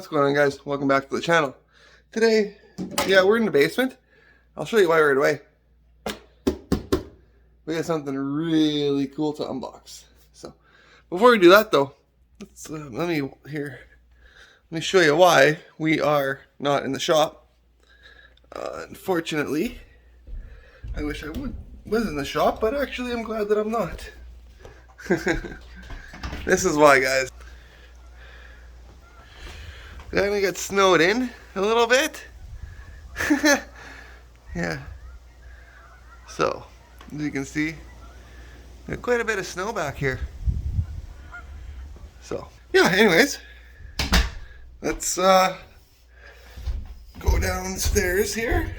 What's going on, guys? Welcome back to the channel. Today, we're in the basement. I'll show you why right away. We got something really cool to unbox. So, before we do that though, let me show you why we are not in the shop. Unfortunately, I wish I was in the shop, but actually I'm glad that I'm not. This is why, guys. Then we got snowed in a little bit. Yeah. So, as you can see, there's quite a bit of snow back here. So, yeah, anyways, let's go downstairs here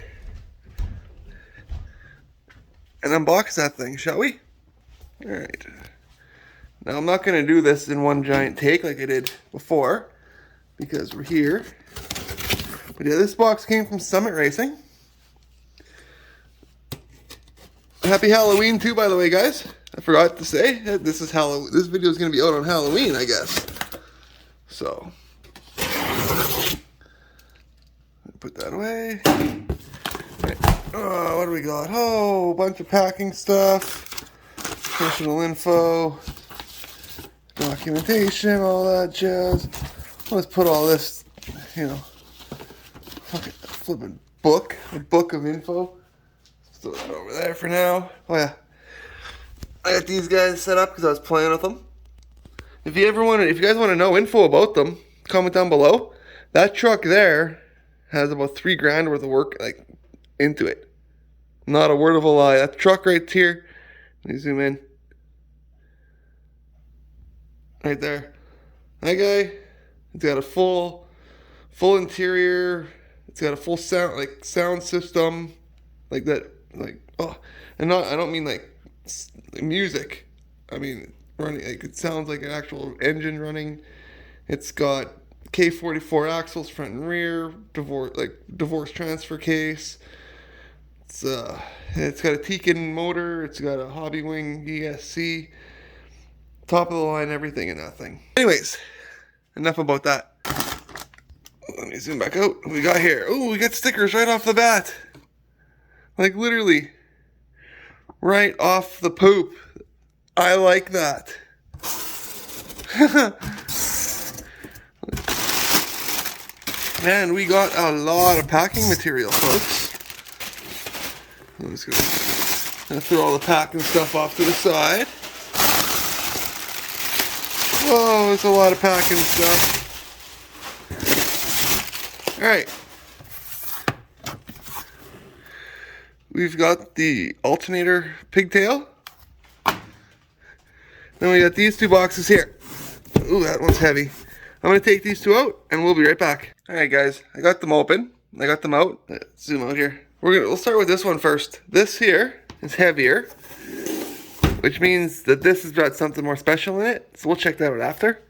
and unbox that thing, shall we? Alright. Now, I'm not going to do this in one giant take like I did before, because we're here. But yeah, this box came from Summit Racing. Happy Halloween too, by the way, guys. I forgot to say this is Halloween. This video is going to be out on Halloween, I guess. So, put that away. Right. Oh, what do we got? Oh, a bunch of packing stuff, personal info, documentation, all that jazz. Let's put all this, flipping book, a book of info. Throw that over there for now. Oh yeah, I got these guys set up because I was playing with them. If you guys want to know info about them, comment down below. That truck there has about $3 grand worth of work into it. Not a word of a lie. That truck right here. Let me zoom in. Right there. That guy. It's got a full interior. It's got a full sound system, like that. I don't mean like music. I mean running. It sounds like an actual engine running. It's got K44 axles, front and rear, divorce transfer case. It's got a Tekin motor. It's got a Hobby Wing ESC. Top of the line, everything in that thing. Anyways, enough about that. Let me zoom back out. What we got here? Oh, we got stickers right off the bat. Like literally, right off the poop. I like that. Man, we got a lot of packing material, folks. I'm just gonna throw all the packing stuff off to the side. Whoa, there's a lot of packing stuff. Alright. We've got the alternator pigtail. Then we got these two boxes here. Ooh, that one's heavy. I'm going to take these two out and we'll be right back. Alright guys, I got them open. I got them out. Let's zoom out here. We'll start with this one first. This here is heavier, which means that this has got something more special in it. So we'll check that out after.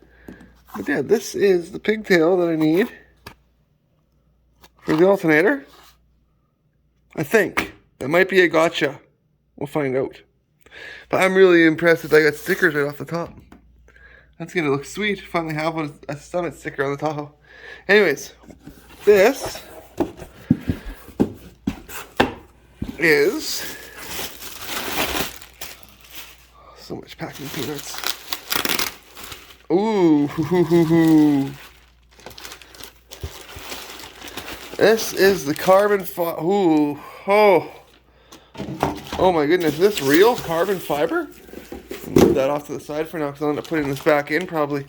But yeah, this is the pigtail that I need for the alternator. I think. That might be a gotcha. We'll find out. But I'm really impressed that I got stickers right off the top. That's going to look sweet. Finally have a Summit sticker on the Tahoe. Anyways, this is so much packing peanuts. Ooh, this is the carbon fiber. Ooh, oh my goodness, is this real carbon fiber? I'll move that off to the side for now because I'll end up putting this back in probably.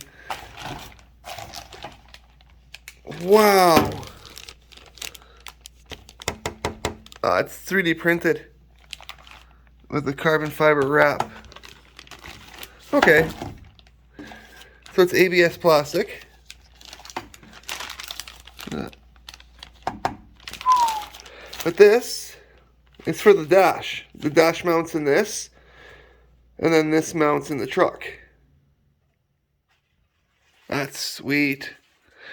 Wow. It's 3D printed with the carbon fiber wrap. Okay. So it's ABS plastic. But this is for the dash. The dash mounts in this, and then this mounts in the truck. That's sweet.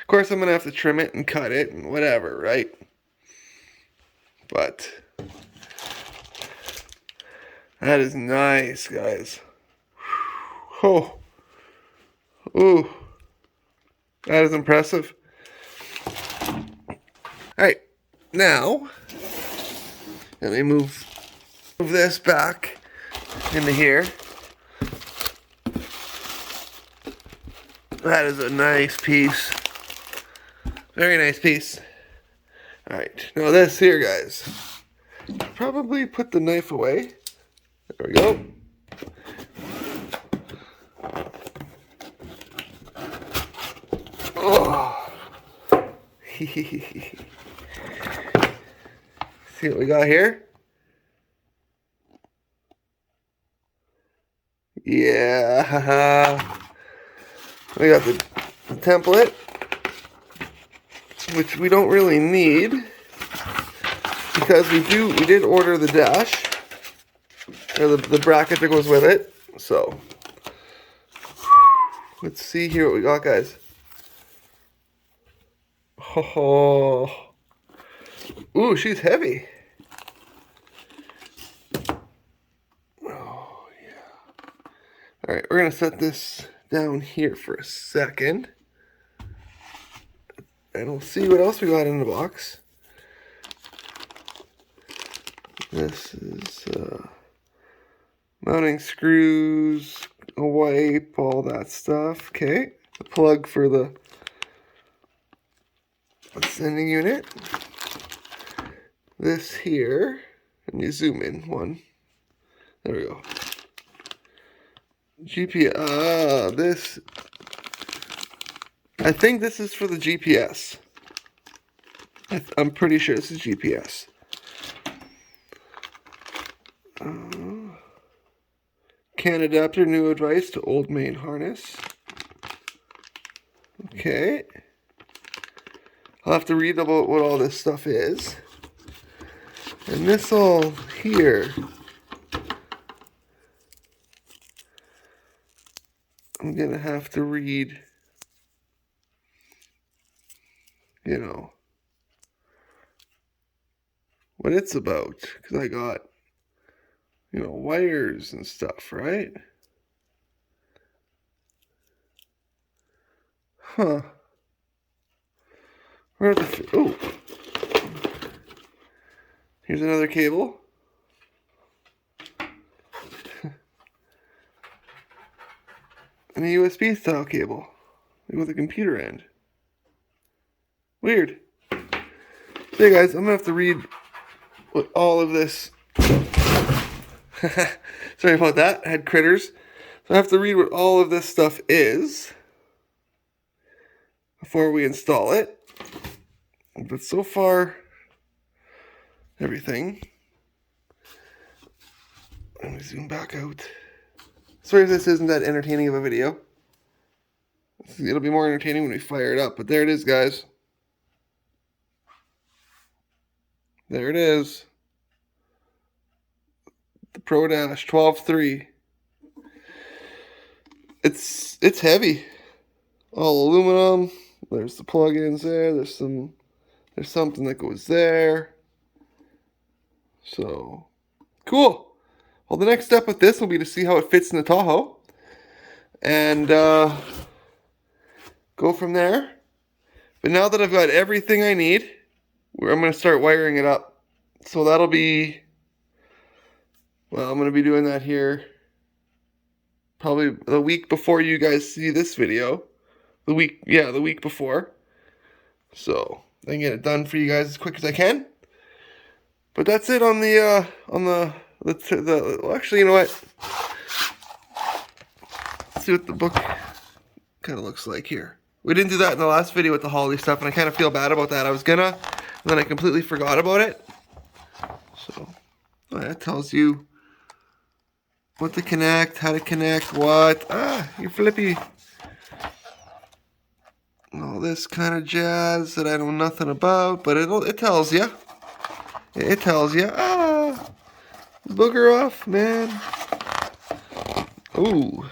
Of course, I'm going to have to trim it and cut it and whatever, right? But that is nice, guys. Oh. Ooh. That is impressive. Alright, now, let me move this back into here. That is a nice piece. Very nice piece. Alright, now this here, guys. Probably put the knife away. There we go. Oh. See what we got here? Yeah. We got the template, which we don't really need because we did order the dash or the bracket that goes with it. So let's see here what we got, guys. Oh, ooh, she's heavy. Oh yeah. All right, we're gonna set this down here for a second, and we'll see what else we got in the box. This is mounting screws, a wipe, all that stuff. Okay, the plug for the sending unit. This here, and you zoom in one. There we go. GPS. This. I think this is for the GPS. I'm pretty sure this is GPS. CAN adapter, new advice to old main harness. Okay. I'll have to read about what all this stuff is. And this all here, I'm gonna have to read, you know, what it's about, because I got, you know, wires and stuff, right? Huh. Where are the, oh, here's another cable. And a USB style cable with a computer end. Weird. Hey guys, I'm gonna have to read what all of this. Sorry about that. I had critters. So I have to read what all of this stuff is before we install it. But so far, everything. Let me zoom back out. Sorry if this isn't that entertaining of a video. It'll be more entertaining when we fire it up. But there it is, guys. There it is. The Pro Dash 12.3. It's heavy. All aluminum. There's the plug-ins there. There's something that goes there. So cool. Well, the next step with this will be to see how it fits in the Tahoe. And go from there. But now that I've got everything I need, I'm going to start wiring it up. So that'll be, well, I'm going to be doing that here probably the week before you guys see this video. The week before. So I can get it done for you guys as quick as I can. But that's it on the well, actually, you know what? Let's see what the book kind of looks like here. We didn't do that in the last video with the holiday stuff, and I kind of feel bad about that. I was gonna, and then I completely forgot about it. So, that tells you what to connect, how to connect, what. Your flippy. All this kind of jazz that I know nothing about, but it tells you. It tells you. Booger off, man. Ooh.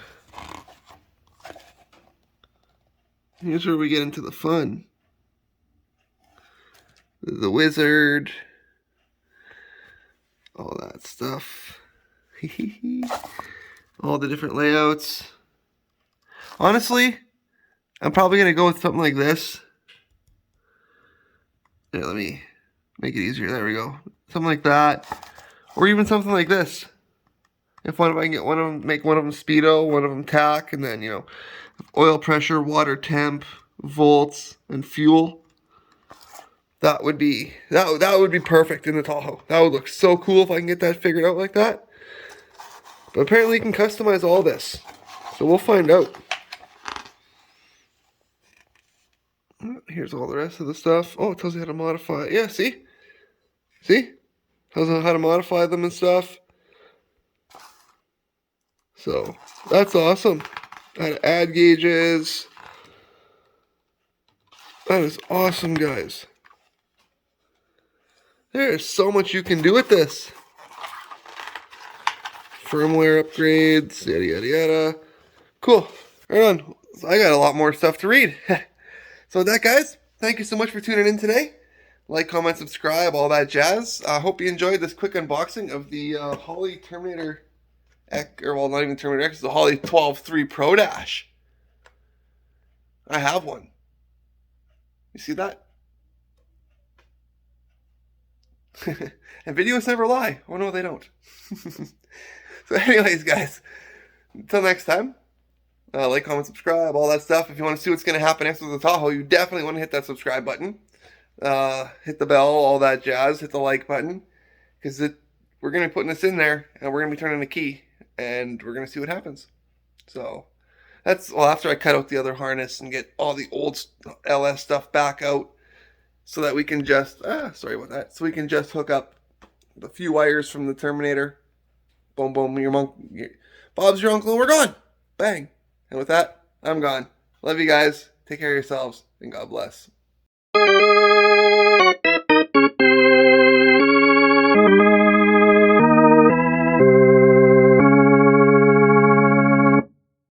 Here's where we get into the fun. The wizard. All that stuff. All the different layouts. Honestly, I'm probably going to go with something like this. Here, let me make it easier. There we go. Something like that. Or even something like this. If I can get one of them, make one of them speedo, one of them tack, and then, you know, oil pressure, water temp, volts, and fuel. That would be perfect in the Tahoe. That would look so cool if I can get that figured out like that. But apparently you can customize all this. So we'll find out. Here's all the rest of the stuff. Oh, it tells you how to modify. Yeah, see? See? Tells you how to modify them and stuff. So, that's awesome. How to add gauges. That is awesome, guys. There's so much you can do with this. Firmware upgrades, yada, yada, yada. Cool. Right on. I got a lot more stuff to read. So with that, guys, thank you so much for tuning in today. Like, comment, subscribe, all that jazz. I hope you enjoyed this quick unboxing of the Holley Terminator X, or well, not even Terminator X, the Holley 12.3 Pro Dash. I have one. You see that? And videos never lie. Oh no, they don't. So anyways, guys, until next time, like, comment, subscribe, all that stuff. If you want to see what's going to happen next with the Tahoe, you definitely want to hit that subscribe button. Hit the bell, all that jazz. Hit the like button. Because we're going to be putting this in there, and we're going to be turning the key, and we're going to see what happens. So, that's, well, after I cut out the other harness and get all the old LS stuff back out, so that we can just, sorry about that, so we can just hook up the few wires from the Terminator. Boom, boom, Bob's your uncle, and we're gone. Bang. And with that, I'm gone. Love you guys. Take care of yourselves, and God bless.